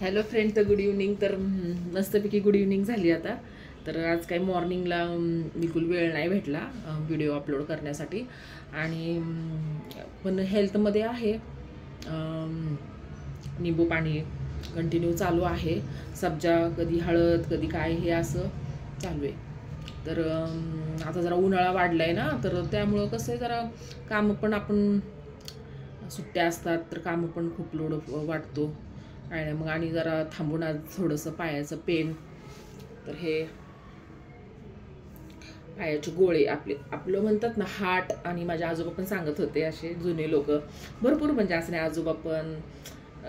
Hello friend, तर good evening. तर मस्तपैकी गुड इव्हनिंग झाली आता. तर आज काही मॉर्निंगला बिलकुल वेळ नाही भेटला व्हिडिओ अपलोड करण्यासाठी. आणि पण हेल्थमध्ये आहे. निंबू पाणी कंटिन्यू चालू आहे. सब्जा कधी हळद कधी काय हे असं चालू आहे. तर आता जरा उन्हाळा वाढला आहे ना, तर त्यामुळं कसं आहे, जरा कामं पण आपण सुट्ट्या असतात तर कामं पण खूप लोड वाटतो. काय नाही मग आणि जरा थांबून आज थोडंसं पायाचं पेन. तर हे पायाचे गोळे आपलं म्हणतात ना हाट. आणि माझे आजोबा पण सांगत होते, असे जुने लोक भरपूर, म्हणजे असं नाही आजोबा पण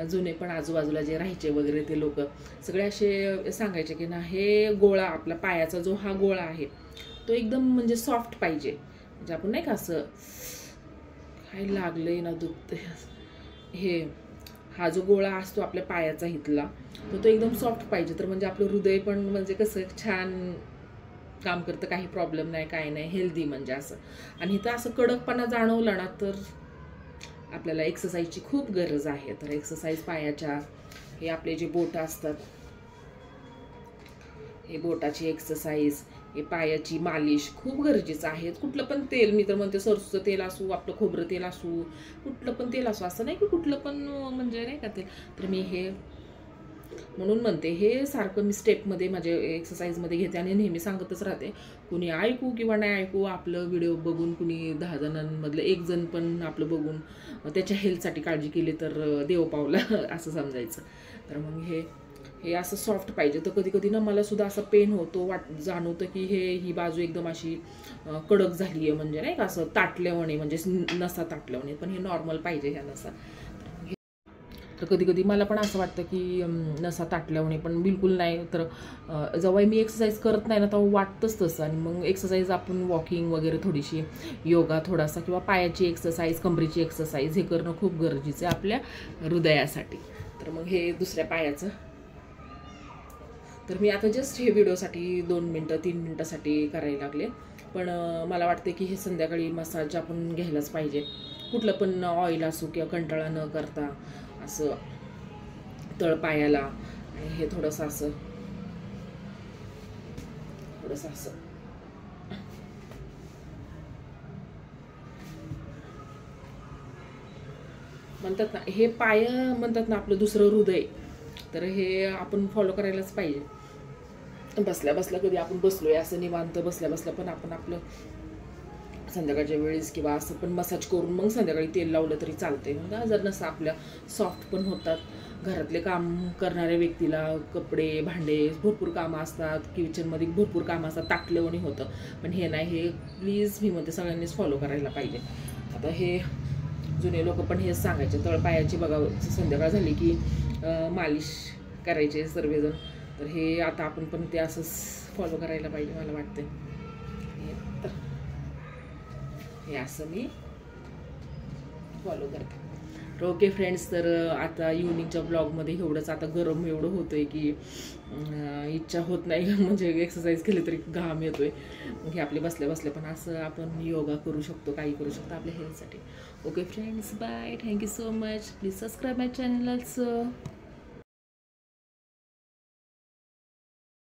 जुने पण आजूबाजूला जे राहायचे वगैरे ते लोक सगळे असे सांगायचे की ना, हे गोळा आपला पायाचा जो हा गोळा आहे तो एकदम म्हणजे सॉफ्ट पाहिजे. म्हणजे आपण नाही का असं काय लागलंय ना दुखते हे, हा जो गोळा असतो आपल्या पायाचा इथला तो एकदम सॉफ्ट पाहिजे. तर म्हणजे आपलं हृदय पण म्हणजे कसं छान काम करतं, काही प्रॉब्लेम नाही, काय नाही, हेल्दी म्हणजे असं. आणि इथं असं कडकपणा जाणवला ना, तर आपल्याला एक्सरसाइजची खूप गरज आहे. तर एक्सरसाइज पायाच्या, हे आपले जे बोटं असतात, हे बोटाची एक्सरसाइज, हे पायाची मालिश खूप गरजेचं आहे. कुठलं पण तेल, मी तर म्हणते सरसूचं तेल असू, आपलं खोबरं तेल असू, कुठलं पण तेल असू, असं नाही की कुठलं पण म्हणजे नाही का तेल. तर मी हे म्हणून म्हणते, हे सारखं मी स्टेपमध्ये माझे एक्सरसाइजमध्ये घेते आणि नेहमी सांगतच राहते. कुणी ऐकू किंवा नाही ऐकू, आपलं व्हिडिओ बघून कुणी 10 जणांमधलं एक जण पण आपलं बघून त्याच्या हेल्थसाठी काळजी केली तर देव पावला असं समजायचं. तर मग हे असं सॉफ्ट पाहिजे. तर कधी कधी ना मला सुद्धा असं पेन होतो, जाणवतं की ही बाजू एकदम अशी कडक झाली आहे, म्हणजे नाही का असं ताटल्यावाने, म्हणजे नसा ताटल्यावाने. पण हे नॉर्मल पाहिजे ह्या नसा. तर कधी कधी मला पण असं वाटतं की नसा ताटल्यावाने, पण बिलकुल नाही. तर जेव्हा मी एक्सरसाइज करत नाही ना, तेव्हा वाटतंच तसं. आणि मग एक्सरसाइज आपण वॉकिंग वगैरे, थोडीशी योगा थोडासा, किंवा पायाची एक्सरसाइज, कमरेची एक्सरसाइज हे करणं खूप गरजेचं आहे आपल्या हृदयासाठी. तर मग हे दुसऱ्या पायाचं. तर मी आता जस्ट हे व्हिडिओसाठी 2 मिनटं 3 मिनटासाठी करायला लागले. पण मला वाटते की हे संध्याकाळी मसाज आपण घ्यायलाच पाहिजे. कुठलं पण ऑइल असो, किंवा कंटाळा न करता असं तळपायाला. आणि हे थोडंसं असं म्हणतात ना, हे पाय म्हणतात ना आपलं दुसरं हृदय. तर हे आपण फॉलो करायलाच पाहिजे. बसल्या बसल्या कधी आपण बसलोय असं निवांत बसल्या बसल्या पण आपण आपलं संध्याकाळच्या वेळेस किंवा असं पण मसाज करून मग संध्याकाळी तेल लावलं तरी चालते. म्हणजे जर नसं आपल्या सॉफ्ट पण होतात. घरातले काम करणाऱ्या व्यक्तीला कपडे भांडे भरपूर कामं असतात, किचनमध्ये भरपूर कामं असतात, ताटल्यावानी होतं. पण हे नाही, हे प्लीज मी म्हणते सगळ्यांनीच फॉलो करायला पाहिजे. आता हे जुने लोक पण हेच सांगायचे, तळपायाची बघा संध्याकाळ झाली की मालिश करायचे सर्वजण. तर हे आता आपण पण ते असंच फॉलो करायला पाहिजे मला वाटतं. हे असं मी फॉलो करते. तर ओके फ्रेंड्स, तर आता इव्हनिंगच्या ब्लॉगमध्ये एवढंच. आता गरम एवढं होतं आहे की इच्छा होत नाही म्हणजे एक्सरसाइज केली तरी घाम येतो आहे. मग हे आपले बसल्या बसल्या पण असं आपण योगा करू शकतो, काही करू शकतो आपल्या हेल्थसाठी. Okay friends, bye, thank you so much. Please subscribe my channel also.